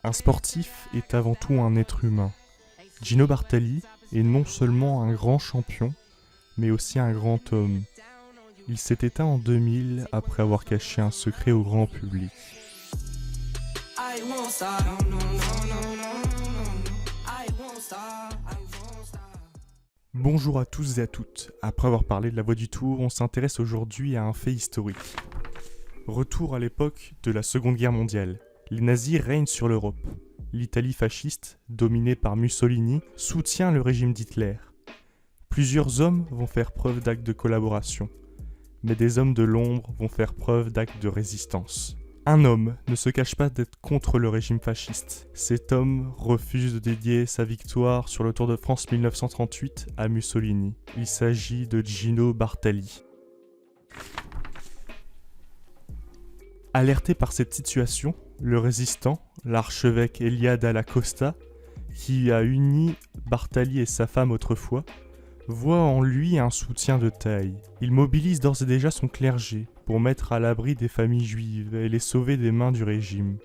Un sportif est avant tout un être humain. Gino Bartali est non seulement un grand champion, mais aussi un grand homme. Il s'est éteint en 2000 après avoir caché un secret au grand public. Bonjour à tous et à toutes. Après avoir parlé de la Voix du Tour, on s'intéresse aujourd'hui à un fait historique. Retour à l'époque de la Seconde Guerre mondiale. Les nazis règnent sur l'Europe. L'Italie fasciste, dominée par Mussolini, soutient le régime d'Hitler. Plusieurs hommes vont faire preuve d'actes de collaboration, mais des hommes de l'ombre vont faire preuve d'actes de résistance. Un homme ne se cache pas d'être contre le régime fasciste. Cet homme refuse de dédier sa victoire sur le Tour de France 1938 à Mussolini. Il s'agit de Gino Bartali. Alerté par cette situation, le résistant, l'archevêque Elia Dalla Costa, qui a uni Bartali et sa femme autrefois, voit en lui un soutien de taille. Il mobilise d'ores et déjà son clergé pour mettre à l'abri des familles juives et les sauver des mains du régime.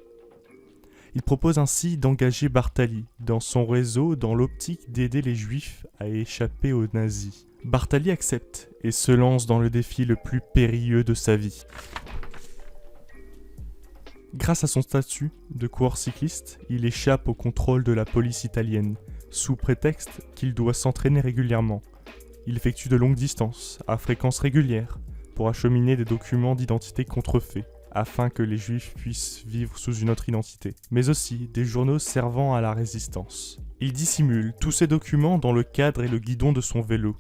Il propose ainsi d'engager Bartali dans son réseau dans l'optique d'aider les juifs à échapper aux nazis. Bartali accepte et se lance dans le défi le plus périlleux de sa vie. Grâce à son statut de coureur cycliste, il échappe au contrôle de la police italienne, sous prétexte qu'il doit s'entraîner régulièrement. Il effectue de longues distances, à fréquence régulière, pour acheminer des documents d'identité contrefaits, afin que les juifs puissent vivre sous une autre identité, mais aussi des journaux servant à la résistance. Il dissimule tous ces documents dans le cadre et le guidon de son vélo.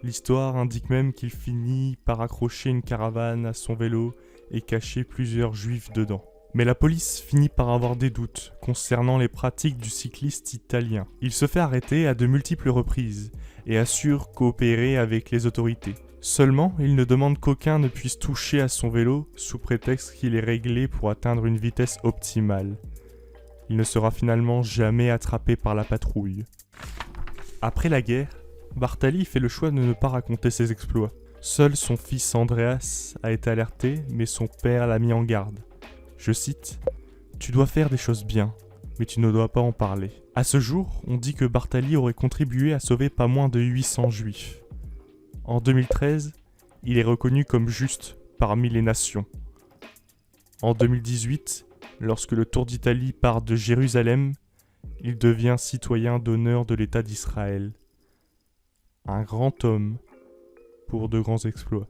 L'histoire indique même qu'il finit par accrocher une caravane à son vélo et cacher plusieurs juifs dedans. Mais la police finit par avoir des doutes concernant les pratiques du cycliste italien. Il se fait arrêter à de multiples reprises et assure coopérer avec les autorités. Seulement, il ne demande qu'aucun ne puisse toucher à son vélo sous prétexte qu'il est réglé pour atteindre une vitesse optimale. Il ne sera finalement jamais attrapé par la patrouille. Après la guerre, Bartali fait le choix de ne pas raconter ses exploits. Seul son fils Andreas a été alerté, mais son père l'a mis en garde. Je cite « Tu dois faire des choses bien, mais tu ne dois pas en parler. » À ce jour, on dit que Bartali aurait contribué à sauver pas moins de 800 juifs. En 2013, il est reconnu comme juste parmi les nations. En 2018, lorsque le Tour d'Italie part de Jérusalem, il devient citoyen d'honneur de l'État d'Israël. Un grand homme pour de grands exploits.